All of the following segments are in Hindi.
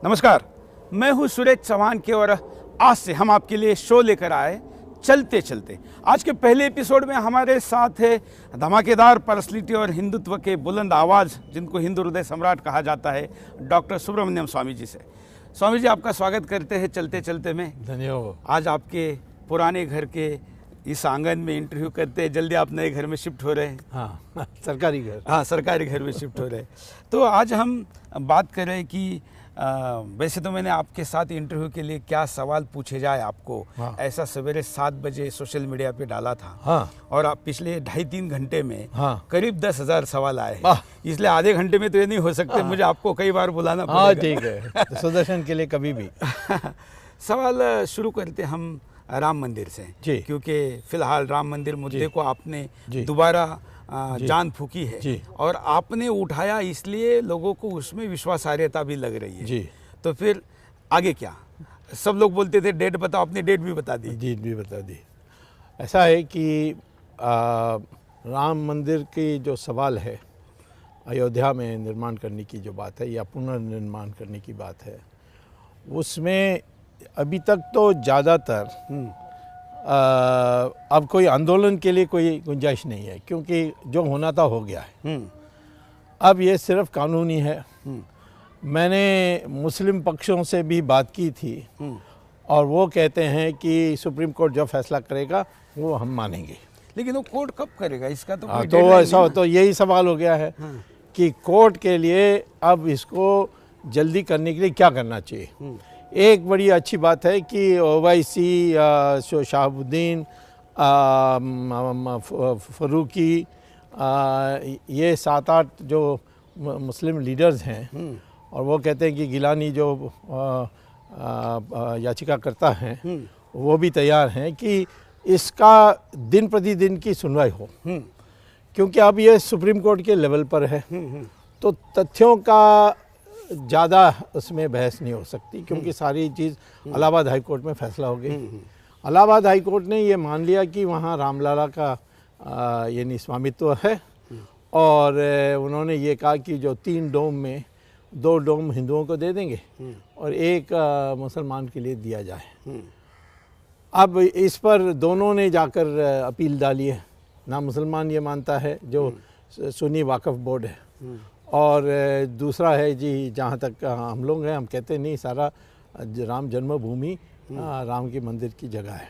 नमस्कार, मैं हूं सुरेश चौहान के और आज से हम आपके लिए शो लेकर आए चलते चलते। आज के पहले एपिसोड में हमारे साथ है धमाकेदार पर्सनैलिटी और हिंदुत्व के बुलंद आवाज़, जिनको हिंदू हृदय सम्राट कहा जाता है, डॉक्टर सुब्रमण्यम स्वामी जी से। स्वामी जी, आपका स्वागत करते हैं चलते चलते में। धन्यवाद। आज आपके पुराने घर के इस आंगन में इंटरव्यू करते हैं। जल्दी आप नए घर में शिफ्ट हो रहे हैं। हाँ, सरकारी घर। हाँ, सरकारी घर में शिफ्ट हो रहे हैं। तो आज हम बात कर रहे हैं कि वैसे तो मैंने आपके साथ इंटरव्यू के लिए क्या सवाल पूछे जाए आपको, हाँ। ऐसा सवेरे 7 बजे सोशल मीडिया पे डाला था। हाँ। और आप पिछले 2.5-3 घंटे में हाँ। करीब 10,000 सवाल आए हैं। वाह। इसलिए आधे घंटे में तो ये नहीं हो सकते, मुझे आपको कई बार बुलाना हाँ, पड़ेगा। ठीक है, तो सुदर्शन के लिए कभी भी। सवाल शुरू करते हम राम मंदिर से, जी। क्योंकि फिलहाल राम मंदिर मुद्दे को आपने जी। दोबारा जान फूकी है। जी। और आपने उठाया, इसलिए लोगों को उसमें विश्वासार्हता भी लग रही है। जी। तो फिर आगे क्या? सब लोग बोलते थे डेट बताओ, अपनी डेट भी बता दी। डेट भी बता दी। ऐसा है कि राम मंदिर की जो सवाल है, अयोध्या में निर्माण करने की जो बात है या पुनर्निर्माण करने की बात है, उसमें अभी तक तो ज़्यादातर अब कोई आंदोलन के लिए कोई गुंजाइश नहीं है, क्योंकि जो होना था हो गया है। अब ये सिर्फ कानूनी है। मैंने मुस्लिम पक्षों से भी बात की थी और वो कहते हैं कि सुप्रीम कोर्ट जो फैसला करेगा वो हम मानेंगे। लेकिन वो कोर्ट कब करेगा, इसका तो कोई तो deadline ऐसा नहीं तो यही सवाल हो गया है कि कोर्ट के लिए अब इसको जल्दी करने के लिए क्या करना चाहिए। एक बड़ी अच्छी बात है कि ओवैसी, शहाबुद्दीन, फरूकी, ये 7-8 जो मुस्लिम लीडर्स हैं, और वो कहते हैं कि गिलानी जो याचिका करता है, वो भी तैयार हैं कि इसका दिन प्रतिदिन की सुनवाई हो, क्योंकि अब ये सुप्रीम कोर्ट के लेवल पर है। तो तथ्यों का ज़्यादा उसमें बहस नहीं हो सकती, क्योंकि सारी चीज़ इलाहाबाद हाई कोर्ट में फैसला हो गई। इलाहाबाद हाई कोर्ट ने ये मान लिया कि वहाँ रामलला का यानी स्वामित्व है, और उन्होंने ये कहा कि जो 3 डोम में 2 डोम हिंदुओं को दे देंगे और 1 मुसलमान के लिए दिया जाए। अब इस पर दोनों ने जाकर अपील डाली है। ना मुसलमान ये मानता है, जो सुन्नी वाकफ बोर्ड है, और दूसरा है जी, जहाँ तक हम लोग हैं, हम कहते नहीं, सारा राम जन्मभूमि राम के मंदिर की जगह है,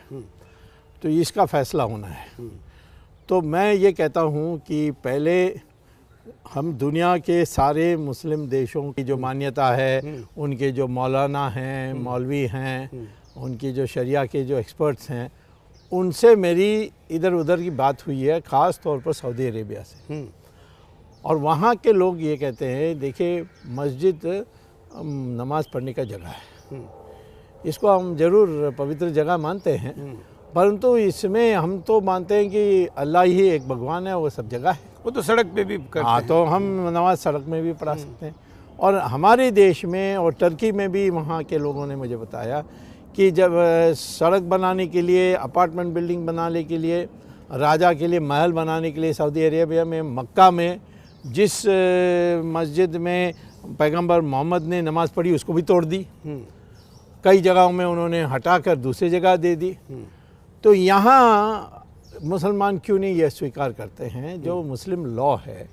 तो इसका फैसला होना है। तो मैं ये कहता हूँ कि पहले हम दुनिया के सारे मुस्लिम देशों की जो मान्यता है, उनके जो मौलाना हैं, मौलवी हैं, उनकी जो शरिया के जो एक्सपर्ट्स हैं, उनसे मेरी इधर उधर की बात हुई है, ख़ास तौर पर सऊदी अरेबिया से। और वहाँ के लोग ये कहते हैं, देखिए, मस्जिद नमाज़ पढ़ने का जगह है, इसको हम ज़रूर पवित्र जगह मानते हैं, परंतु इसमें हम तो मानते हैं कि अल्लाह ही एक भगवान है, वो सब जगह है। वो तो सड़क पे भी करते हैं। हाँ, तो हम नमाज सड़क में भी पढ़ा सकते हैं। और हमारे देश में और टर्की में भी वहाँ के लोगों ने मुझे बताया कि जब सड़क बनाने के लिए, अपार्टमेंट बिल्डिंग बनाने के लिए, राजा के लिए महल बनाने के लिए सऊदी अरेबिया में मक्का में जिस मस्जिद में पैगंबर मोहम्मद ने नमाज पढ़ी, उसको भी तोड़ दी। कई जगहों में उन्होंने हटाकर दूसरी जगह दे दी। तो यहाँ मुसलमान क्यों नहीं ये स्वीकार करते हैं, जो मुस्लिम लॉ है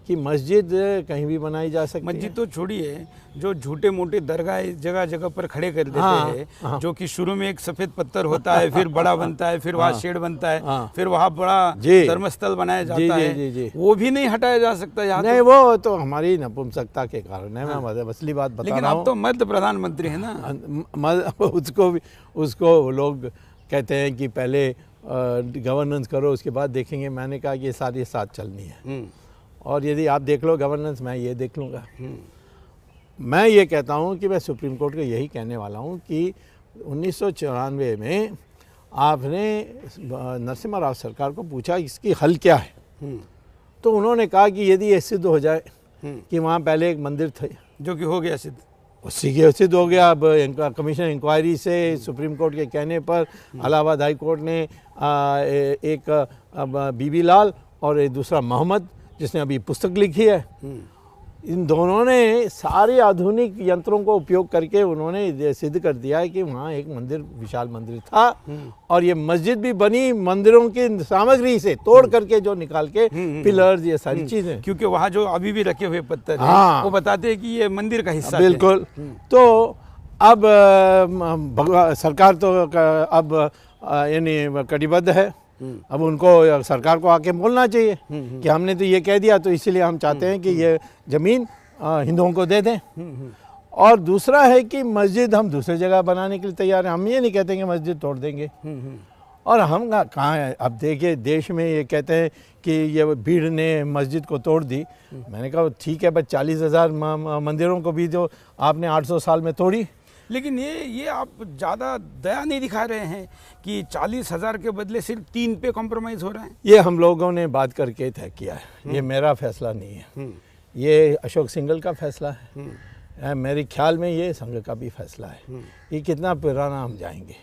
कि मस्जिद कहीं भी बनाई जा सकती है। मस्जिद तो छोड़िए, जो झूठे मोटे दरगाह जगह जगह पर खड़े कर देते हैं, जो कि शुरू में एक सफ़ेद पत्थर होता है, फिर बड़ा बनता है, फिर वहाँ शेड बनता है, फिर वहाँ बड़ा धर्मस्थल बनाया जाता है, वो भी नहीं हटाया जा सकता यहाँ? नहीं, वो तो हमारी नपुंसकता के कारण है। मैं असली बात बता रहा हूँ। लेकिन आप तो मर्द प्रधानमंत्री हैं ना। उसको लोग कहते हैं कि पहले गवर्नेंस करो, उसके बाद देखेंगे। मैंने कहा कि ये सारी साथ चलनी है, और यदि आप देख लो गवर्नेंस, मैं ये देख लूँगा। मैं ये कहता हूँ कि मैं सुप्रीम कोर्ट को यही कहने वाला हूँ कि 1994 में आपने नरसिम्हा राव सरकार को पूछा इसकी हल क्या है, तो उन्होंने कहा कि यदि ये सिद्ध हो जाए कि वहाँ पहले एक मंदिर था, जो कि हो गया सिद्ध, उसी के सिद्ध हो गया। अब कमीशन इंक्वायरी से सुप्रीम कोर्ट के कहने पर इलाहाबाद हाई कोर्ट ने एक बीबी लाल और एक दूसरा मोहम्मद, जिसने अभी पुस्तक लिखी है, इन दोनों ने सारे आधुनिक यंत्रों को उपयोग करके उन्होंने ये सिद्ध कर दिया है कि वहाँ एक मंदिर, विशाल मंदिर था और ये मस्जिद भी बनी मंदिरों की सामग्री से तोड़ करके, जो निकाल के पिलर्स, ये सारी चीजें, क्योंकि वहाँ जो अभी भी रखे हुए पत्थर हैं, हाँ, वो बताते हैं कि ये मंदिर का हिस्सा बिल्कुल। तो अब सरकार तो अब यानी कटिबद्ध है। अब उनको, सरकार को आके बोलना चाहिए कि हमने तो ये कह दिया, तो इसीलिए हम चाहते हैं कि ये ज़मीन हिंदुओं को दे दें। और दूसरा है कि मस्जिद हम दूसरी जगह बनाने के लिए तैयार हैं। हम ये नहीं कहते कि मस्जिद तोड़ देंगे। और हम कहाँ हैं? अब देखिए, देश में ये कहते हैं कि ये भीड़ ने मस्जिद को तोड़ दी। मैंने कहा ठीक है, बस 40,000 मंदिरों को भी जो आपने 800 साल में तोड़ी। लेकिन ये आप ज़्यादा दया नहीं दिखा रहे हैं कि 40,000 के बदले सिर्फ 3 पे कॉम्प्रोमाइज़ हो रहे हैं। ये हम लोगों ने बात करके तय किया है, ये मेरा फैसला नहीं है, ये अशोक सिंघल का फैसला है। मेरे ख्याल में ये संघ का भी फैसला है। ये कितना पुराना हम जाएंगे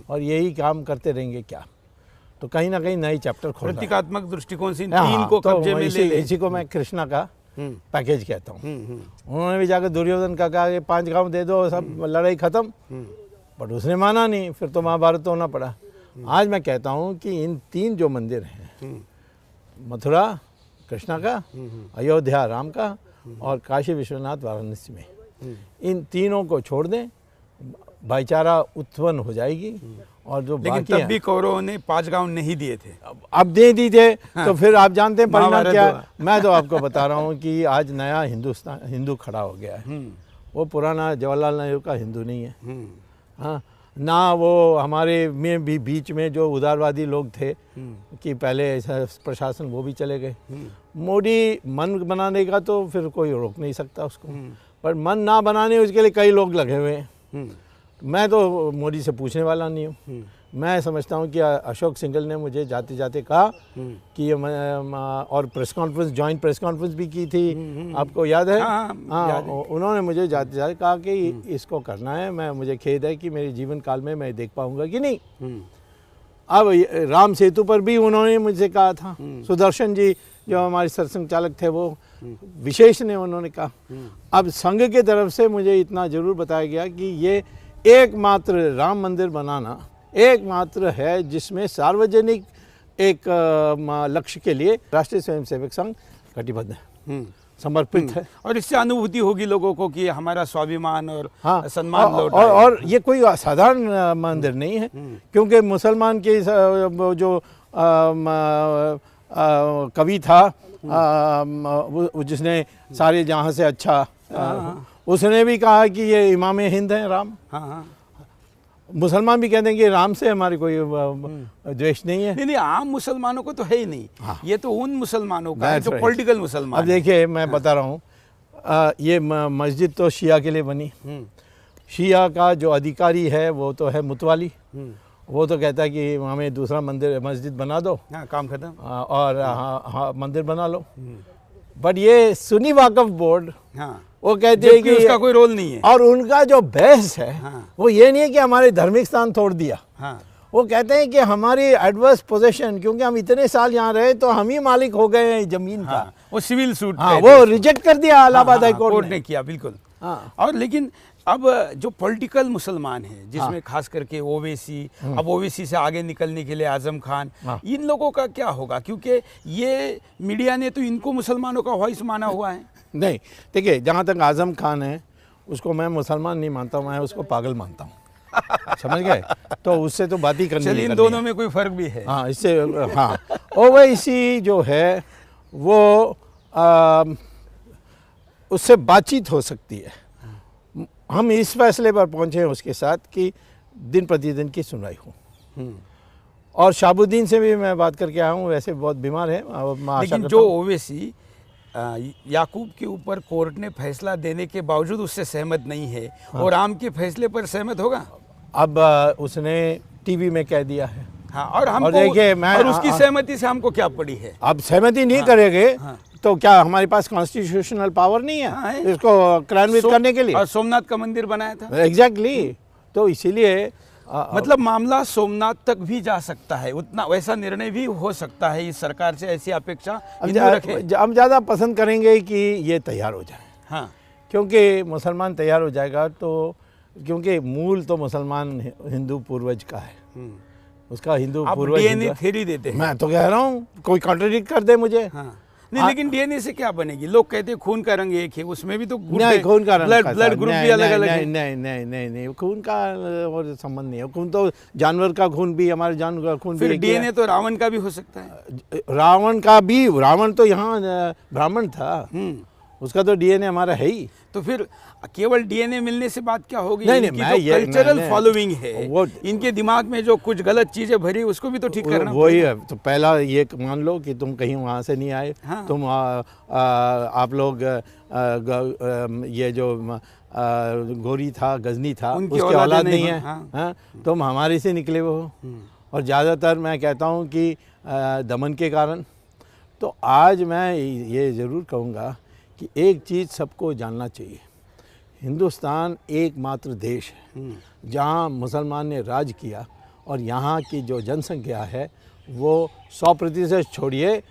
और यही काम करते रहेंगे क्या? तो कहीं ना कहीं नई चैप्टर खोल, प्रतीकात्मक दृष्टिकोण से 3 को कब्जे में ले ले। इसी को मैं कृष्णा का पैकेज कहता हूँ। उन्होंने भी जाकर दुर्योधन का कहा कि 5 गांव दे दो, सब लड़ाई खत्म, बट उसने माना नहीं, फिर तो महाभारत होना पड़ा। आज मैं कहता हूँ कि इन 3 जो मंदिर हैं, मथुरा कृष्णा का, अयोध्या राम का और काशी विश्वनाथ वाराणसी में, इन तीनों को छोड़ दें, भाईचारा उत्पन्न हो जाएगी। और जो लेकिन तब भी कौरवों ने 5 गांव नहीं दिए थे, अब दे दी थे। हाँ। तो फिर आप जानते हैं परिणाम क्या है? मैं तो आपको बता रहा हूँ कि आज नया हिंदू खड़ा हो गया है। वो पुराना जवाहरलाल नेहरू का हिंदू नहीं है। हाँ, ना वो हमारे में भी बीच में जो उदारवादी लोग थे कि पहले प्रशासन, वो भी चले गए। मोदी मन बनाने का तो फिर कोई रोक नहीं सकता उसको, पर मन ना बनाने उसके लिए कई लोग लगे हुए हैं। मैं तो मोदी से पूछने वाला नहीं हूँ। मैं समझता हूँ कि अशोक सिंघल ने मुझे जाते जाते कहा कि और press conference, joint press conference भी की थी, आपको याद है? हाँ, उन्होंने मुझे जाते जाते कहा कि इसको करना है। मुझे खेद है कि मेरे जीवन काल में मैं देख पाऊंगा कि नहीं। अब राम सेतु पर भी उन्होंने मुझसे कहा था। सुदर्शन जी जो हमारे सरसंघ चालक थे, वो विशेष ने उन्होंने कहा। अब संघ के तरफ से मुझे इतना जरूर बताया गया कि ये एकमात्र राम मंदिर बनाना एकमात्र है जिसमें सार्वजनिक एक लक्ष्य के लिए राष्ट्रीय स्वयंसेवक संघ कटिबद्ध है, समर्पित है। और इससे अनुभूति होगी लोगों को कि हमारा स्वाभिमान और हाँ, सम्मान लौटा। और ये कोई साधारण मंदिर नहीं है, क्योंकि मुसलमान के जो कवि था, जिसने सारे जहाँ से अच्छा, उसने भी कहा कि ये इमाम हिंद है राम। मुसलमान भी कहते हैं कि राम से हमारी कोई द्वेष नहीं है। नहीं, आम मुसलमानों को तो है ही नहीं। हाँ। ये तो उन मुसलमानों का है जो पॉलिटिकल मुसलमान। अब देखिए, मैं बता रहा हूँ, ये मस्जिद तो शिया के लिए बनी। शिया का जो अधिकारी है वो तो है मुतवाली। वो तो कहता है कि हमें दूसरा मस्जिद बना दो। हाँ, काम खत्म। और हाँ, मंदिर बना लो। बट ये सुन्नी वाकफ बोर्ड, हाँ, वो कहते हैं कि उसका कोई रोल नहीं है। और उनका जो बहस है, हाँ, वो ये नहीं है कि हमारे धार्मिक स्थान तोड़ दिया। हाँ, वो कहते हैं कि हमारी एडवर्स पोजेशन, क्योंकि हम इतने साल यहाँ रहे तो हम ही मालिक हो गए हैं जमीन का। वो सिविल सूट, हाँ, वो रिजेक्ट कर दिया इलाहाबाद हाई कोर्ट ने किया, बिल्कुल। और लेकिन अब जो पॉलिटिकल मुसलमान हैं, जिसमें खास करके ओवैसी, अब ओवैसी से आगे निकलने के लिए आजम खान, इन लोगों का क्या होगा? क्योंकि ये मीडिया ने तो इनको मुसलमानों का वॉइस माना हुआ है। नहीं, देखिए, जहाँ तक आजम खान है, उसको मैं मुसलमान नहीं मानता हूँ, मैं उसको पागल मानता हूँ। समझ गए? तो उससे तो बात ही करनी है। इन दोनों में कोई फर्क भी है। हाँ, इससे, हाँ, ओवैसी जो है वो उससे बातचीत हो सकती है। हम इस फैसले पर पहुंचे हैं उसके साथ कि दिन प्रतिदिन की सुनवाई हो। और शाहबुद्दीन से भी मैं बात करके आया हूँ, वैसे बहुत बीमार है। लेकिन जो ओवैसी याकूब के ऊपर कोर्ट ने फैसला देने के बावजूद उससे सहमत नहीं है, हाँ, और राम के फैसले पर सहमत होगा। अब उसने टीवी में कह दिया है। हाँ, और हम देखिए, और उसकी सहमति से हमको क्या पड़ी है? अब सहमति नहीं करेंगे तो क्या हमारे पास कॉन्स्टिट्यूशनल पावर नहीं है? हाँ, इसको क्रियान्वित करने के लिए? और सोमनाथ का मंदिर बनाया था। एग्जैक्टली। तो इसीलिए मतलब मामला सोमनाथ तक भी जा सकता है, उतना वैसा निर्णय भी हो सकता है। इस सरकार से ऐसी अपेक्षा हम ज़्यादा पसंद करेंगे कि ये तैयार हो जाए। हाँ, क्योंकि मुसलमान तैयार हो जाएगा तो, क्योंकि मूल तो मुसलमान हिंदू पूर्वज का है, उसका हिंदू आप पूर्वज डीएनए हिंदू- थ्योरी देते हैं। मैं तो कह रहा हूँ, कोई कॉन्ट्रडिक्ट कर दे मुझे। हाँ, नहीं लेकिन डीएनए से क्या बनेगी? लोग कहते हैं खून का रंग एक है, उसमें भी तो नहीं, खून का रंग ब्लड कैसा? ब्लड ग्रुप नहीं, भी अलग अलग नहीं, है। नहीं नहीं नहीं नहीं, खून का और संबंध नहीं है। खून तो जानवर का खून भी, हमारे जानवर का खून भी फिर एक ही है। डीएनए तो रावण का भी हो सकता है। रावण का भी, रावण तो यहाँ ब्राह्मण था, उसका तो डीएनए हमारा है ही। तो फिर केवल डीएनए मिलने से बात क्या होगी? नहीं, नहीं, इनकी मैं जो ये- कल्चरल मैंने- फॉलोइंग है, वो- इनके दिमाग में जो कुछ गलत चीजें भरी उसको भी तो ठीक करना वही पड़ेगा। है। तो पहला ये मान लो कि तुम कहीं वहाँ से नहीं आए, हाँ। तुम आप लोग ये जो गोरी था, गजनी था, उनकी उसकी औलाद औलाद नहीं नहीं हो, है। हाँ। हाँ, तुम हमारे से निकले हुए हो। और ज़्यादातर मैं कहता हूँ कि दमन के कारण। तो आज मैं ये ज़रूर कहूँगा कि एक चीज़ सबको जानना चाहिए, हिंदुस्तान एकमात्र देश है जहाँ मुसलमान ने राज किया, और यहाँ की जो जनसंख्या है वो 100% छोड़िए,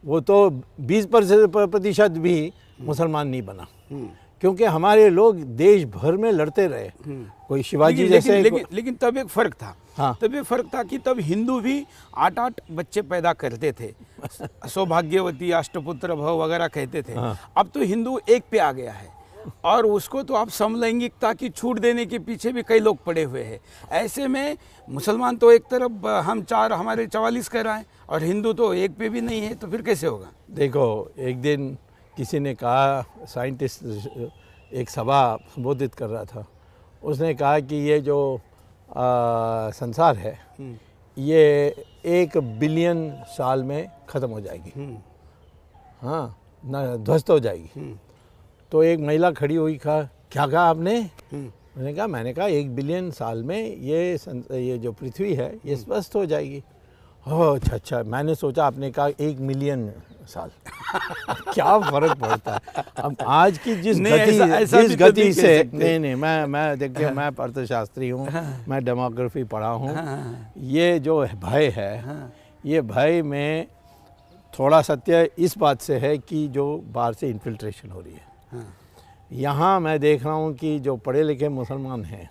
वो तो 20% भी मुसलमान नहीं बना, क्योंकि हमारे लोग देश भर में लड़ते रहे। कोई शिवाजी लेकिन, जैसे लेकिन तब एक फर्क था। हाँ। तब ये फर्क था कि तब हिंदू भी 8-8 बच्चे पैदा करते थे, सौभाग्यवती, अष्टपुत्र भव वगैरह कहते थे। हाँ। अब तो हिंदू एक पे आ गया है, और उसको तो आप समलैंगिकता की छूट देने के पीछे भी कई लोग पड़े हुए हैं। ऐसे में मुसलमान तो एक तरफ हम 4 हमारे 44 कर रहे हैं, और हिंदू तो एक पे भी नहीं है, तो फिर कैसे होगा? देखो, एक दिन किसी ने कहा, साइंटिस्ट एक सभा संबोधित कर रहा था, उसने कहा कि ये जो संसार है ये 1 बिलियन साल में ख़त्म हो जाएगी। हाँ, ना ध्वस्त हो जाएगी। तो एक महिला खड़ी हुई, कहा क्या कहा आपने? मैंने कहा 1 बिलियन साल में ये जो पृथ्वी है ये ध्वस्त हो जाएगी। ओह अच्छा अच्छा, मैंने सोचा आपने कहा 1 मिलियन साल। क्या फर्क पड़ता है? अब आज की जिस नहीं, गति ऐसा जिस भी तो नहीं गति कह से, सकते। नहीं मैं देखिए, मैं अर्थशास्त्री हूँ, मैं डेमोग्राफी पढ़ा हूँ। हाँ। ये जो भय है, ये भय में थोड़ा सत्य इस बात से है कि जो बाहर से इन्फिल्ट्रेशन हो रही है। यहाँ मैं देख रहा हूँ कि जो पढ़े लिखे मुसलमान हैं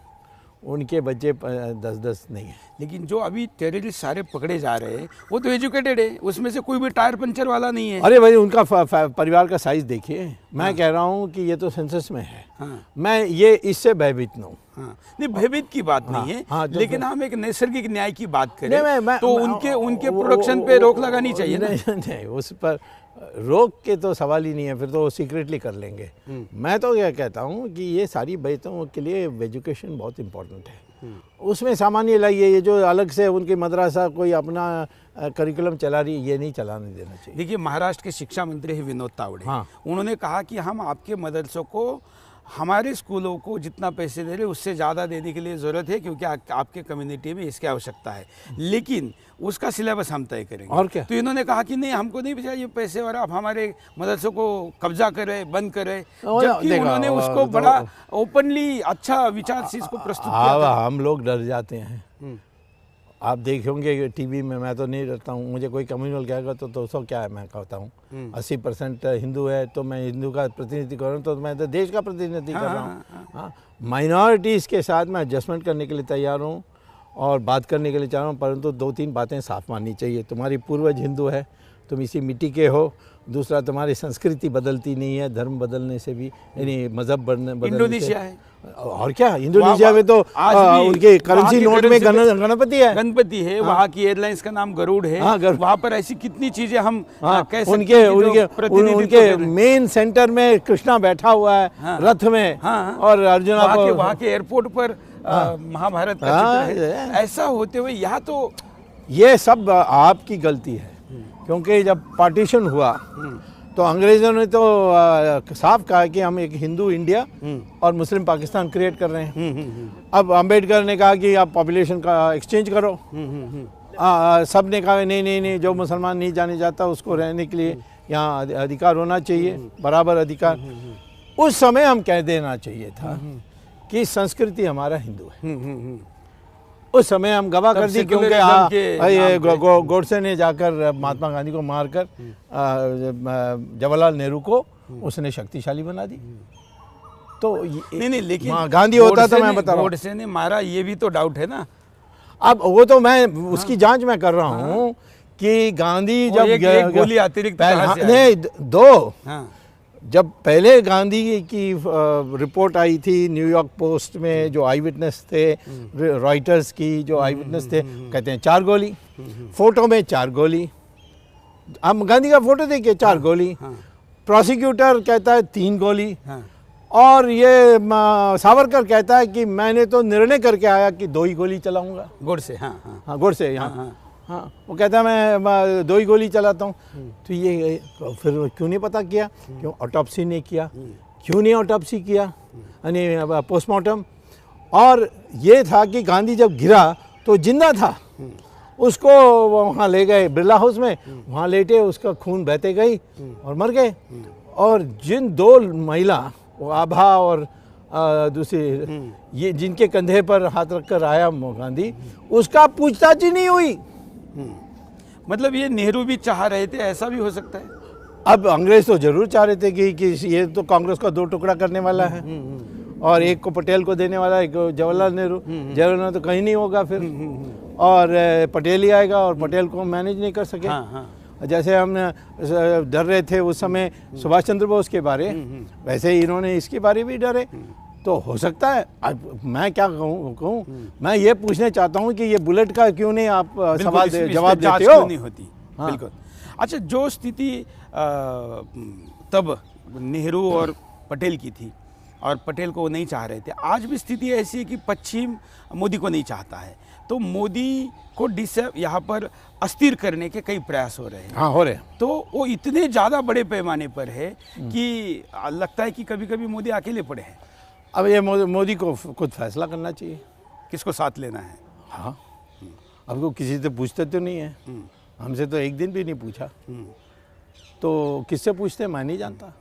उनके बच्चे 10-10 नहीं है। लेकिन जो अभी टेररिस्ट सारे पकड़े जा रहे हैं वो तो एजुकेटेड है, उसमें से कोई भी टायर पंचर वाला नहीं है। अरे भाई, उनका परिवार का साइज देखिए। मैं कह रहा हूँ कि ये तो सेंसस में है। हाँ। मैं ये इससे भयभीत न हूँ। हाँ, नहीं भयभीत की बात नहीं है। हाँ, तो लेकिन हम एक नैसर्गिक न्याय की बात करें नहीं, तो उनके प्रोडक्शन पे रोक लगानी चाहिए ना। नहीं, उस पर रोक के तो सवाल ही नहीं है, फिर तो वो सीक्रेटली कर लेंगे। मैं तो यह कहता हूँ कि ये सारी बातों के लिए एजुकेशन बहुत इम्पोर्टेंट है। उसमें सामान्य लाइए, ये जो अलग से उनकी मदरसा कोई अपना करिकुलम चला रही है, ये नहीं चलाने देना चाहिए। देखिए, महाराष्ट्र के शिक्षा मंत्री है विनोद तावड़े। हाँ। उन्होंने कहा कि हम आपके मदरसों को, हमारे स्कूलों को जितना पैसे दे रहे उससे ज़्यादा देने के लिए ज़रूरत है, क्योंकि आपके कम्युनिटी में इसकी आवश्यकता है, लेकिन उसका सिलेबस हम तय करेंगे। और क्या? तो इन्होंने कहा कि नहीं, हमको नहीं चाहिए पैसे और आप हमारे मदरसों को कब्जा करें, बंद करें। जबकि देखो, उन्होंने उसको तो- बड़ा ओपनली अच्छा विचार से इसको प्रस्तुत किया अब था। हम लोग डर जाते हैं। आप देखेंगे टीवी में, मैं तो नहीं डरता हूँ, मुझे कोई कम्युनल कहेगा तो 200 क्या है, मैं कहता हूँ 80% हिंदू है, तो मैं हिंदू का प्रतिनिधि कर रहा हूँ, तो मैं तो देश का प्रतिनिधि कर रहा हूँ। हाँ, माइनॉरिटीज़ के साथ मैं एडजस्टमेंट करने के लिए तैयार हूँ और बात करने के लिए चाह रहा हूँ, परंतु 2-3 बातें साफ माननी चाहिए। तुम्हारी पूर्वज हिंदू है, तुम इसी मिट्टी के हो। दूसरा, तुम्हारी संस्कृति बदलती नहीं है, धर्म बदलने से भी, यानी मजहब बदलने से। इंडोनेशिया है, और क्या, इंडोनेशिया में तो आज भी उनके करेंसी वहाँ नोट की में currency गणपति है। गणपति है। वहाँ की एयरलाइंस का नाम गरुड़ है। हाँ, गरुड़। वहाँ पर ऐसी कितनी चीजें हम हाँ, कह सकते हैं कि जो प्रतिनिधित्व उनके कर रहे हैं। मेन सेंटर में कृष्णा बैठा हुआ है, हाँ। रथ में। हाँ। और अर्जुना वहाँ के एयरपोर्ट पर महाभारत का हाँ, चित्र है। ऐसा होते हुए यहाँ तो ये सब आपकी गलती है, क्योंकि जब पार्टीशन हुआ तो अंग्रेजों ने तो साफ कहा कि हम एक हिंदू इंडिया और मुस्लिम पाकिस्तान क्रिएट कर रहे हैं। अब अंबेडकर ने कहा कि आप पॉपुलेशन का एक्सचेंज करो। सब ने कहा नहीं नहीं नहीं, जो मुसलमान नहीं जाने जाता उसको रहने के लिए यहाँ अधिकार होना चाहिए, बराबर अधिकार। उस समय हम कह देना चाहिए था कि संस्कृति हमारा हिंदू है। उस समय हम गवाह कर दी, क्योंकि ये गोडसे ने जाकर महात्मा गांधी को मारकर जवाहरलाल नेहरू को उसने शक्तिशाली बना दी। तो नहीं, लेकिन गांधी होता तो मैं बता रहा हूँ, गोडसे ने मारा, ये भी तो डाउट है ना। अब वो तो मैं उसकी जांच मैं कर रहा हूँ कि गांधी जब एक गोली अतिरिक्त कहाँ से आई? नहीं, दो। हाँ, जब पहले गांधी की रिपोर्ट आई थी न्यूयॉर्क पोस्ट में, जो आई विटनेस थे, रॉयटर्स की जो आई विटनेस थे, कहते हैं 4 गोली, फोटो में 4 गोली। हम गांधी का फोटो देखिए, 4 गोली। प्रोसिक्यूटर कहता है 3 गोली। और ये सावरकर कहता है कि मैंने तो निर्णय करके आया कि 2 ही गोली चलाऊंगा। गोडसे, हाँ, गोडसे, हाँ, वो कहता है मैं 2 ही गोली चलाता हूँ। तो ये फिर क्यों नहीं पता किया, क्यों ऑटोप्सी नहीं किया, क्यों नहीं ऑटोप्सी किया, यानी पोस्टमार्टम। और ये था कि गांधी जब गिरा तो जिंदा था, उसको वहाँ ले गए बिरला हाउस में, वहाँ लेटे, उसका खून बहते गई और मर गए। और जिन 2 महिला, वो आभा और दूसरी, ये जिनके कंधे पर हाथ रखकर आया गांधी, उसका पूछताछ ही नहीं हुई। मतलब ये नेहरू भी चाह रहे थे, ऐसा भी हो सकता है। अब अंग्रेज तो जरूर चाह रहे थे कि ये तो कांग्रेस का 2 टुकड़ा करने वाला है, और एक को पटेल को देने वाला है, एक को जवाहरलाल नेहरू। जवाहरलाल तो कहीं नहीं होगा फिर, और पटेल ही आएगा, और पटेल को मैनेज नहीं कर सके। जैसे हम डर रहे थे उस समय सुभाष चंद्र बोस के बारे, वैसे ही इन्होंने इसके बारे भी डरे। तो हो सकता है, मैं क्या कहूँ, मैं ये पूछना चाहता हूँ कि ये बुलेट का क्यों नहीं आप सवाल जवाब देते हो? नहीं होती। हाँ। बिल्कुल। अच्छा, जो स्थिति तब नेहरू और पटेल की थी, और पटेल को वो नहीं चाह रहे थे, आज भी स्थिति ऐसी है कि पश्चिम मोदी को नहीं चाहता है, तो मोदी को यहाँ पर अस्थिर करने के कई प्रयास हो रहे हैं। हाँ, हो रहे हैं। तो वो इतने ज़्यादा बड़े पैमाने पर है कि लगता है कि कभी कभी मोदी अकेले पड़े हैं। अब ये मोदी को खुद फैसला करना चाहिए, किसको साथ लेना है। हाँ, अब वो किसी से पूछते तो नहीं है, हमसे तो एक दिन भी नहीं पूछा, तो किससे पूछते मैं नहीं जानता।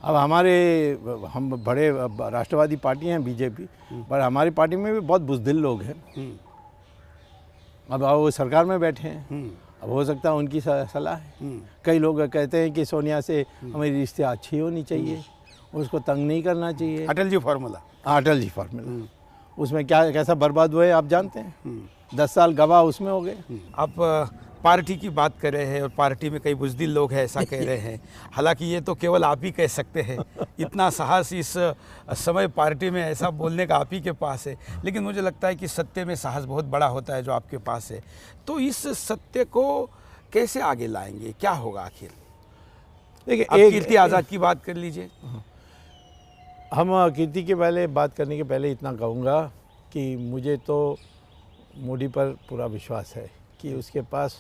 अब हम बड़े राष्ट्रवादी पार्टी हैं बीजेपी, पर हमारी पार्टी में भी बहुत बुज़दिल लोग हैं। अब वो सरकार में बैठे हैं, अब हो सकता है उनकी सलाह है। कई लोग कहते हैं कि सोनिया से हमारी रिश्ते अच्छी होनी चाहिए, उसको तंग नहीं करना चाहिए। अटल जी फार्मूला, अटल जी फार्मूला, उसमें क्या कैसा बर्बाद हुए आप जानते हैं। 10 साल गवाह उसमें हो गए। आप पार्टी की बात कर रहे हैं, और पार्टी में कई बुज़दिल लोग हैं ऐसा कह रहे हैं। हालांकि ये तो केवल आप ही कह सकते हैं, इतना साहस इस समय पार्टी में ऐसा बोलने का आप ही के पास है। लेकिन मुझे लगता है कि सत्य में साहस बहुत बड़ा होता है जो आपके पास है। तो इस सत्य को कैसे आगे लाएंगे, क्या होगा आखिर? देखिए, कीर्ति आज़ाद की बात कर लीजिए। हम कीर्ति के पहले बात करने के पहले इतना कहूँगा कि मुझे तो मोदी पर पूरा विश्वास है कि उसके पास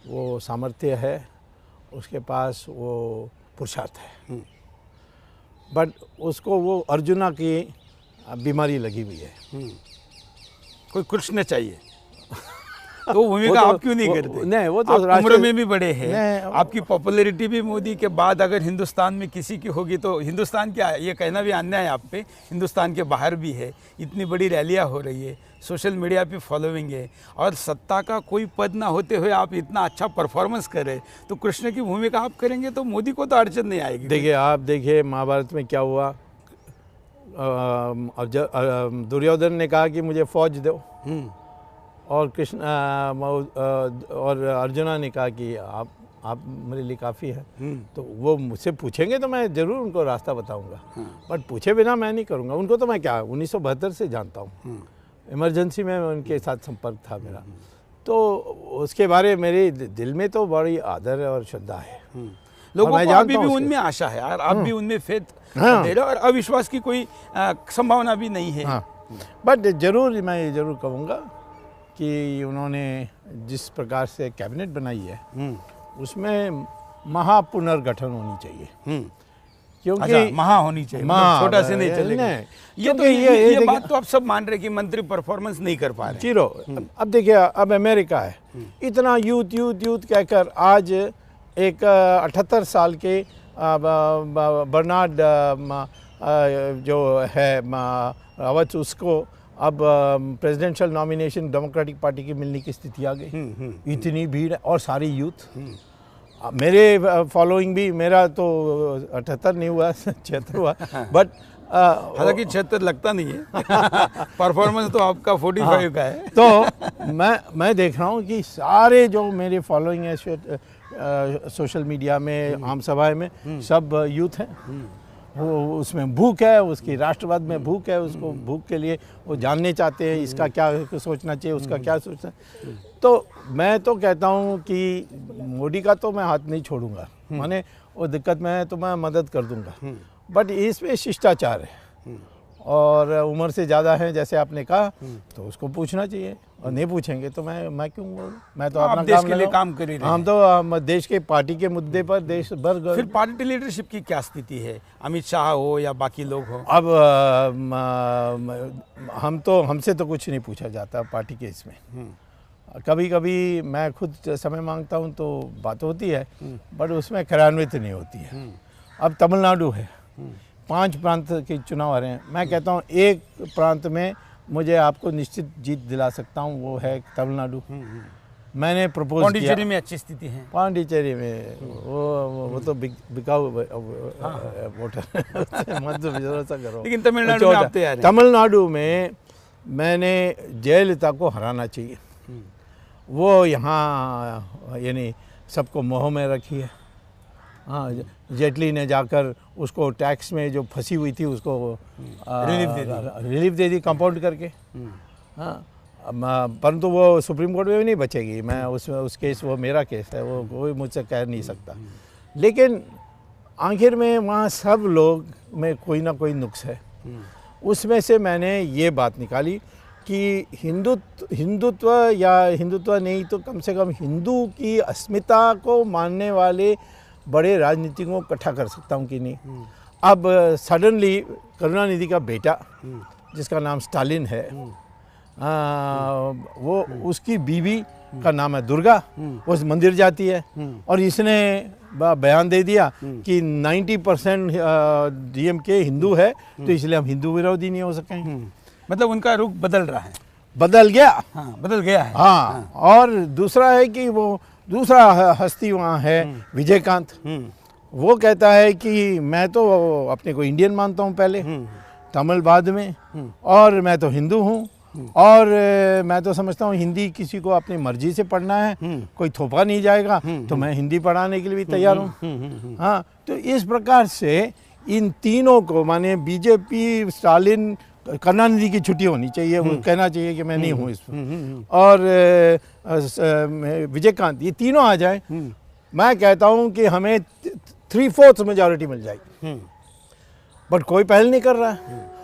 वो सामर्थ्य है, उसके पास वो पुरुषार्थ है, बट उसको वो अर्जुना की बीमारी लगी हुई है। कोई कृष्ण चाहिए। तो भूमिका आप क्यों नहीं करते? नहीं, वो तो आप उम्र में भी बड़े हैं, आपकी पॉपुलैरिटी भी मोदी के बाद अगर हिंदुस्तान में किसी की होगी तो हिंदुस्तान क्या है, ये कहना भी अन्याय है आप पे, हिंदुस्तान के बाहर भी है, इतनी बड़ी रैलियां हो रही है, सोशल मीडिया पे फॉलोइंग है, और सत्ता का कोई पद ना होते हुए आप इतना अच्छा परफॉर्मेंस करें, तो कृष्ण की भूमिका आप करेंगे तो मोदी को तो अड़चन नहीं आएगी। देखिए, आप देखिए महाभारत में क्या हुआ, दुर्योधन ने कहा कि मुझे फौज दो, और कृष्ण और अर्जुना ने कहा कि आप मेरे लिए काफ़ी है। तो वो मुझसे पूछेंगे तो मैं ज़रूर उनको रास्ता बताऊंगा, बट पूछे बिना मैं नहीं करूंगा। उनको तो मैं क्या 1972 से जानता हूँ, इमरजेंसी में उनके साथ संपर्क था मेरा, तो उसके बारे मेरे दिल में तो बड़ी आदर और श्रद्धा है। लोगों को अभी भी उनमें आशा है यार, आप भी उनमें फेथ दे रहे हो, और अविश्वास की कोई संभावना भी नहीं है। बट ज़रूर मैं ये ज़रूर कहूँगा कि उन्होंने जिस प्रकार से कैबिनेट बनाई है उसमें महापुनर्गठन होनी चाहिए, क्योंकि महा होनी चाहिए, मतलब छोटा से नहीं चलेगा। ये तो ये बात तो आप सब मान रहे कि मंत्री परफॉर्मेंस नहीं कर पा रहे। जीरो। अब देखिए, अब अमेरिका है, इतना यूथ यूथ यूथ कहकर आज एक 78 साल के बर्नार्ड जो है रावत, उसको अब प्रेसिडेंशियल नॉमिनेशन डेमोक्रेटिक पार्टी की मिलने की स्थिति आ गई। इतनी भीड़ है और सारी यूथ, मेरे फॉलोइंग भी, मेरा तो 78 नहीं हुआ 76 हुआ, बट हालांकि 76 लगता नहीं है परफॉर्मेंस तो आपका 45 का है। तो मैं देख रहा हूँ कि सारे जो मेरे फॉलोइंग है सोशल मीडिया में, आम सभाएं में, सब यूथ हैं। वो उसमें भूख है, उसकी राष्ट्रवाद में भूख है, उसको भूख के लिए वो जानने चाहते हैं इसका क्या सोचना चाहिए, उसका क्या सोचना। तो मैं तो कहता हूँ कि मोदी का तो मैं हाथ नहीं छोड़ूंगा, माने वो दिक्कत में है तो मैं मदद कर दूंगा, बट इसमें शिष्टाचार है और उम्र से ज़्यादा है जैसे आपने कहा, तो उसको पूछना चाहिए, और नहीं पूछेंगे तो मैं क्यों बोलूं? मैं तो अपना देश के लिए काम कर रहे हैं। हम तो देश के पार्टी के मुद्दे पर देश भर। फिर पार्टी लीडरशिप की क्या स्थिति है, अमित शाह हो या बाकी लोग हो? अब हमसे तो कुछ नहीं पूछा जाता पार्टी के इसमें। कभी कभी मैं खुद समय मांगता हूं तो बात होती है, बट उसमें कार्यान्वित नहीं होती है। अब तमिलनाडु है, 5 प्रांत के चुनाव आ रहे हैं, मैं कहता हूं एक प्रांत में मुझे आपको निश्चित जीत दिला सकता हूं, वो है तमिलनाडु। मैंने प्रपोज किया। पांडिचेरी में अच्छी स्थिति है। पांडिचेरी में वो तो बिकाऊ वोटर मत भरोसा करो। लेकिन तमिलनाडु में आप तैयार हैं? तमिलनाडु में मैंने जयललिता को हराना चाहिए। वो यहाँ यानी सबको मोह में रखी है। हाँ, जेटली ने जाकर उसको टैक्स में जो फंसी हुई थी उसको रिलीफ दे दी कंपाउंड करके। हाँ, परंतु वो सुप्रीम कोर्ट में भी नहीं बचेगी। मैं उस केस, वो मेरा केस है, वो कोई मुझसे कह नहीं सकता। लेकिन आखिर में वहाँ सब लोग में कोई ना कोई नुक्स है। उसमें से मैंने ये बात निकाली कि हिंदुत्व या हिंदुत्व नहीं तो कम से कम हिंदू की अस्मिता को मानने वाले बड़े राजनीतिकों को इकट्ठा कर सकता हूँ कि नहीं। अब सडनली करुणानिधि का बेटा जिसका नाम स्टालिन है, वो उसकी बीवी का नाम है दुर्गा, उस मंदिर जाती है और इसने बयान दे दिया कि 90% डीएमके हिंदू है, तो इसलिए हम हिंदू विरोधी नहीं हो सकेंगे। मतलब उनका रुख बदल रहा है, बदल गया। हाँ, बदल गया है। हाँ, और दूसरा है कि वो दूसरा हस्ती वहाँ है विजयकांत। वो कहता है कि मैं तो अपने को इंडियन मानता हूँ पहले, तमिल बाद में, और मैं तो हिंदू हूँ, और मैं तो समझता हूँ हिंदी किसी को अपनी मर्जी से पढ़ना है, कोई थोपा नहीं जाएगा, तो मैं हिंदी पढ़ाने के लिए भी तैयार हूँ। हाँ, तो इस प्रकार से इन तीनों को, माने बीजेपी, स्टालिन, करुणानिधि की छुट्टी होनी चाहिए, वो कहना चाहिए कि मैं नहीं हूँ इसमें, और विजयकांत, ये तीनों आ जाए, मैं कहता हूँ कि हमें 3/4 मेजॉरिटी मिल जाएगी। बट कोई पहल नहीं कर रहा है,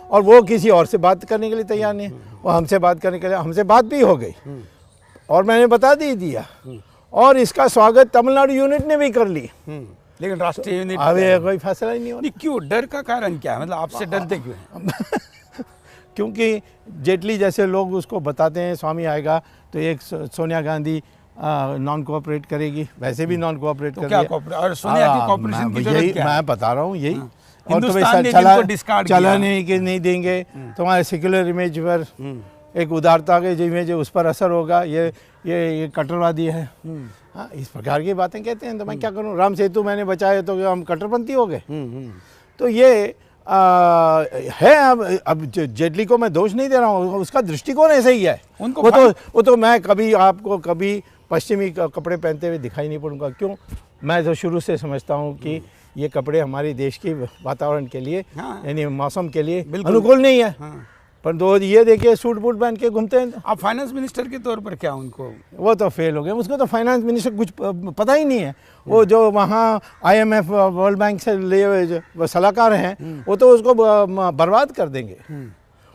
और वो किसी और से बात करने के लिए तैयार नहीं है। वो हमसे बात करने के लिए, हमसे बात भी हो गई और मैंने बता दिया, और इसका स्वागत तमिलनाडु यूनिट ने भी कर ली। लेकिन राष्ट्रीय यूनिट अभी कोई फैसला ही नहीं हो। क्यों? डर का कारण क्या है? मतलब आपसे डरते क्यों हैं? क्योंकि जेटली जैसे लोग उसको बताते हैं स्वामी आएगा तो एक सोनिया गांधी नॉन कोऑपरेट करेगी, वैसे भी नॉन कोऑपरेट कर रही है। और सोनिया की कोऑपरेशन की जरूरत क्या है? मैं बता रहा हूँ यही। और तो चला नहीं देंगे, तुम्हारे सेक्युलर इमेज पर, एक उदारता के जो इमेज है उस पर असर होगा। ये कट्टरवादी है। हाँ, इस प्रकार की बातें कहते हैं, तो मैं क्या करूँ? राम सेतु मैंने बचाया तो हम कट्टरपंथी हो गए। तो ये है। अब जेटली को मैं दोष नहीं दे रहा हूँ, उसका दृष्टिकोण ऐसा ही है। वो तो मैं आपको कभी पश्चिमी कपड़े पहनते हुए दिखाई नहीं पड़ूंगा। क्यों? मैं तो शुरू से समझता हूँ कि ये कपड़े हमारे देश के वातावरण के लिए, यानी मौसम के लिए अनुकूल नहीं है। पर तो ये देखिए सूट बूट पहन के घूमते हैं। आप फाइनेंस मिनिस्टर के तौर पर क्या उनको? वो तो फेल हो गए, उसको तो फाइनेंस मिनिस्टर कुछ पता ही नहीं है। वो जो वहाँ IMF वर्ल्ड बैंक से लिए सलाहकार हैं, वो तो उसको बर्बाद कर देंगे।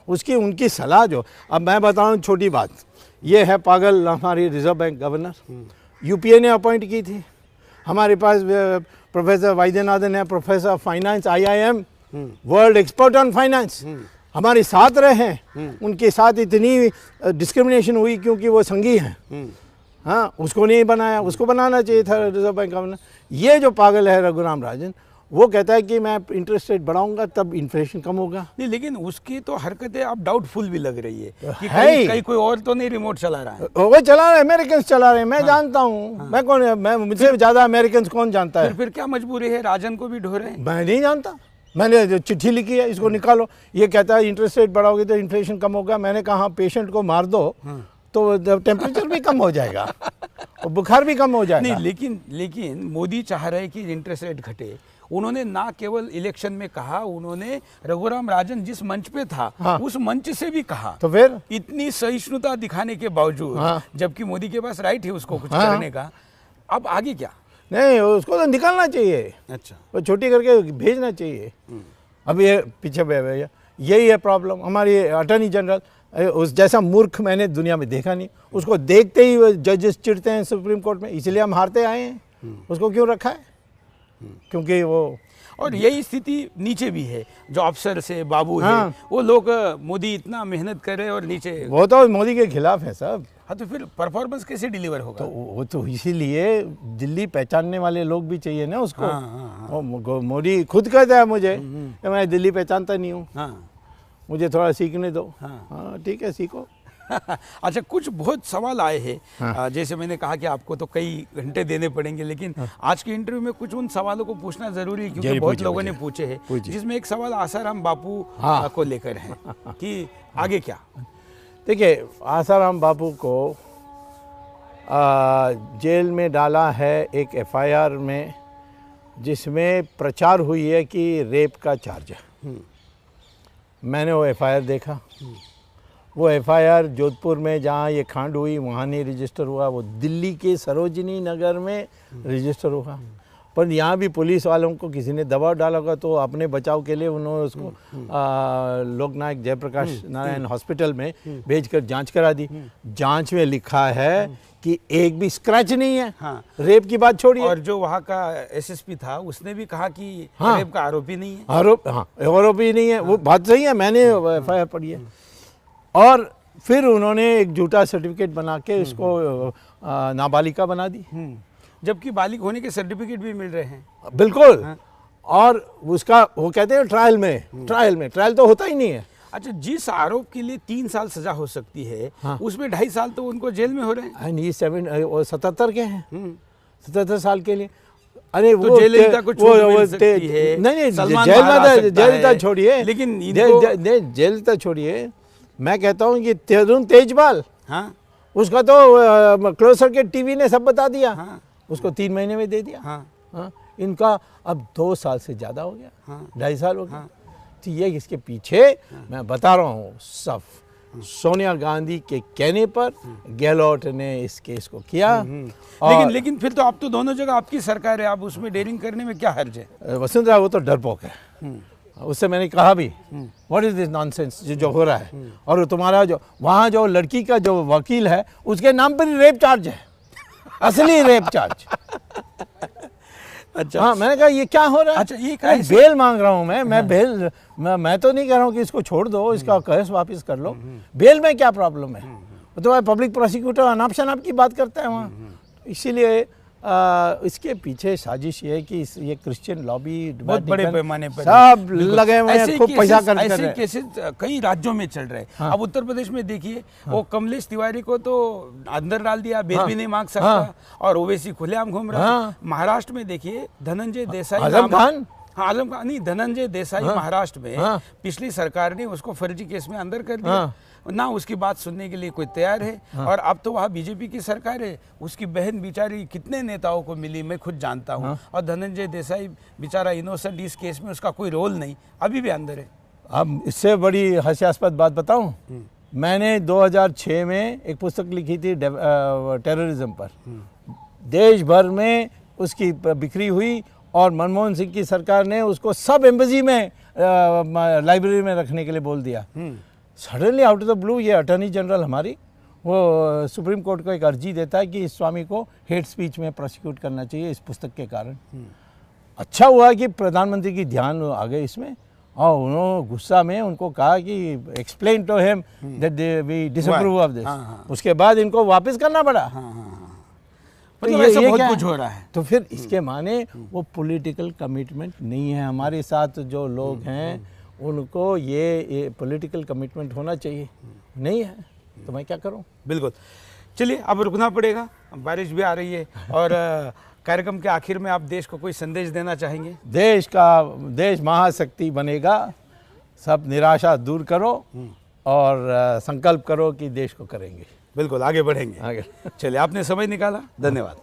उनकी सलाह जो, अब मैं बताऊँ छोटी बात, ये है पागल हमारी रिजर्व बैंक गवर्नर, UPA ने अपॉइंट की थी। हमारे पास प्रोफेसर वैद्यनाथन है, professor finance IIM, world expert on finance, हमारे साथ रहे हैं। उनके साथ इतनी डिस्क्रिमिनेशन हुई क्योंकि वो संघी हैं। हाँ, उसको नहीं बनाया, उसको बनाना चाहिए था रिजर्व बैंक गवर्नर। ये जो पागल है रघुराम राजन, वो कहता है कि मैं इंटरेस्ट रेट बढ़ाऊंगा तब इन्फ्लेशन कम होगा। नहीं, लेकिन उसकी तो हरकतें अब डाउटफुल भी लग रही है कि है कहीं ही। कहीं कोई और तो नहीं रिमोट चला रहा है। वो चला रहे, अमेरिकन चला रहे हैं, मैं जानता हूँ। मैं कौन, मैं मुझसे ज़्यादा अमेरिकन कौन जानता है? फिर क्या मजबूरी है, राजन को भी ढो रहे हैं। मैं नहीं जानता, मैंने जो चिट्ठी लिखी है इसको निकालो। ये कहता है इंटरेस्ट रेट बढ़ाओगे तो इन्फ्लेशन कम होगा। मैंने कहा पेशेंट को मार दो तो टेम्परेचर भी कम हो जाएगा और बुखार भी कम हो जाएगा। नहीं, लेकिन मोदी चाह रहे कि इंटरेस्ट रेट घटे। उन्होंने ना केवल इलेक्शन में कहा, उन्होंने रघुराम राजन जिस मंच पे था, हाँ। उस मंच से भी कहा। तो फिर इतनी सहिष्णुता दिखाने के बावजूद, हाँ। जबकि मोदी के पास राइट है उसको कुछ हाँ। करने का, अब आगे क्या? नहीं, उसको तो निकालना चाहिए, अच्छा, वो छोटी करके भेजना चाहिए। अब ये पीछे भैया यही है प्रॉब्लम हमारी। अटॉर्नी जनरल उस जैसा मूर्ख मैंने दुनिया में देखा नहीं। उसको देखते ही जजेस चिढ़ते हैं सुप्रीम कोर्ट में, इसलिए हम हारते आए हैं। उसको क्यों रखा है? क्योंकि वो, और यही स्थिति नीचे भी है। जो अफसर से बाबू हाँ। है, वो लोग मोदी इतना मेहनत कर रहे हैं और नीचे। वो तो मोदी के खिलाफ है सब। हाँ, तो फिर परफॉर्मेंस कैसे डिलीवर होगा? तो वो तो इसीलिए दिल्ली पहचानने वाले लोग भी चाहिए ना उसको। हाँ, हाँ, हाँ। मोदी खुद कहता है मुझे कि मैं दिल्ली पहचानता नहीं हूँ, हाँ, मुझे थोड़ा सीखने दो। हाँ। हाँ ठीक है, सीखो। अच्छा, कुछ बहुत सवाल आए हैं। जैसे मैंने कहा कि आपको तो कई घंटे देने पड़ेंगे, लेकिन आज के इंटरव्यू में कुछ उन सवालों को पूछना जरूरी है, क्योंकि जरूर बहुत पूछिए, लोगों ने पूछिए। पूछे हैं। पूछिए। जिसमें एक सवाल आसाराम बापू हाँ। को लेकर है कि आगे क्या? देखिए, आसाराम बापू को जेल में डाला है एक एफआईआर में, जिसमें प्रचार हुई है कि रेप का चार्ज है। मैंने वो एफआईआर देखा। वो एफआईआर जोधपुर में जहाँ ये कांड हुई वहाँ नहीं रजिस्टर हुआ, वो दिल्ली के सरोजनी नगर में रजिस्टर हुआ। पर यहाँ भी पुलिस वालों को किसी ने दबाव डाला होगा, तो अपने बचाव के लिए उन्होंने उसको लोकनायक जयप्रकाश नारायण हॉस्पिटल में भेजकर जांच करा दी। जांच में लिखा है कि एक भी स्क्रैच नहीं है। हाँ। रेप की बात छोड़िए। और जो वहाँ का एसएसपी था, उसने भी कहा कि हाँ। रेप का आरोपी नहीं है। आरोपी नहीं है। वो बात सही है, मैंने एफआईआर पढ़ी है। और फिर उन्होंने एक झूठा सर्टिफिकेट बना के उसको नाबालिगा बना दी। जबकि बालिग होने के सर्टिफिकेट भी मिल रहे हैं। बिल्कुल। हाँ। और उसका वो कहते हैं ट्रायल तो होता ही नहीं है। अच्छा, जिस आरोप के लिए 3 साल सजा हो सकती है, हाँ। उसमें 2.5 साल तो उनको जेल में हो रहे हैं। एंड ये 77 के हैं, 77 साल के लिए। अरे तो जयललिता को छूट मिल सकती है, नहीं, सलमान बाहर आ सकता जयललिता है। छोड़िए, लेकिन इनको- जयललिता छोड़िए। मैं कहता हूँ कि तरुण तेजपाल, हाँ, उसका तो क्लोज सर्किट टीवी ने सब बता दिया। हाँ। उसको 3 महीने में दे दिया। हाँ, हाँ, इनका अब 2 साल से ज़्यादा हो गया। हाँ। 2.5 साल हो गया। हाँ। तो ये इसके पीछे मैं बता रहा हूँ सब सोनिया गांधी के कहने पर गहलोत ने इस केस को किया। और लेकिन फिर तो आप तो दोनों जगह आपकी सरकार है, आप उसमें डेयरिंग करने में क्या हर्ज है? वसुंधरा वो तो डरपोक है। उससे मैंने कहा भी, व्हाट इज दिस नॉनसेंस जो हो रहा है। और तुम्हारा जो वहाँ जो लड़की का जो वकील है, उसके नाम पर ही रेप चार्ज है, असली रेप चार्ज। अच्छा। हाँ, मैंने कहा ये क्या हो रहा है? अच्छा, ये मैं बेल मांग रहा हूँ। मैं बेल, मैं तो नहीं कह रहा हूँ कि इसको छोड़ दो, इसका केस वापस कर लो। बेल में क्या प्रॉब्लम है? तो पब्लिक प्रोसिक्यूटर अनाप शनाप की बात करता है वहाँ। इसीलिए इसके पीछे साजिश ये है कि ये क्रिश्चियन लॉबी बहुत बड़े पैमाने पर सब लगे हुए हैं, खूब पैसा खर्च कर रहे ऐसे हैं। केसेस कई राज्यों में चल रहे हैं। अब उत्तर प्रदेश में देखिए, वो कमलेश तिवारी को तो अंदर डाल दिया, बेल भी नहीं मांग सकता, और ओवैसी खुलेआम घूम रहा है। महाराष्ट्र में देखिए, धनंजय देसाई, आजम खान, हाँ, आजम खान नहीं, धनंजय देसाई महाराष्ट्र में पिछली सरकार ने उसको फर्जी केस में अंदर कर दिया। ना उसकी बात सुनने के लिए कोई तैयार है। और अब तो वहाँ बीजेपी की सरकार है। उसकी बहन बेचारी कितने नेताओं को मिली, मैं खुद जानता हूँ। और धनंजय देसाई बेचारा इनोसेंट, इस केस में उसका कोई रोल नहीं, अभी भी अंदर है। अब इससे बड़ी हास्यास्पद बात बताऊं, मैंने 2006 में एक पुस्तक लिखी थी टेररिज्म पर। देश भर में उसकी बिक्री हुई और मनमोहन सिंह की सरकार ने उसको सब एम्बेसी में लाइब्रेरी में रखने के लिए बोल दिया। Suddenly out of the blue ये अटॉर्नी जनरल हमारी वो सुप्रीम कोर्ट को एक अर्जी देता है कि इस स्वामी को हेट स्पीच में प्रोसिक्यूट करना चाहिए इस पुस्तक के कारण। अच्छा हुआ कि प्रधानमंत्री की ध्यान आ गए इसमें, और उन्होंने गुस्सा में उनको कहा कि explain to him that we disapprove of this. उसके बाद इनको वापस करना पड़ा। मतलब ऐसा बहुत क्या कुछ है? हो रहा है। तो फिर इसके माने वो पॉलिटिकल कमिटमेंट नहीं है। हमारे साथ जो लोग हैं उनको ये पॉलिटिकल कमिटमेंट होना चाहिए, नहीं है तो मैं क्या करूं। बिल्कुल। चलिए, अब रुकना पड़ेगा, बारिश भी आ रही है। और कार्यक्रम के आखिर में आप देश को कोई संदेश देना चाहेंगे? देश महाशक्ति बनेगा। सब निराशा दूर करो और संकल्प करो कि देश को करेंगे, बिल्कुल आगे बढ़ेंगे। आगे। चलिए, आपने समय निकाला, धन्यवाद।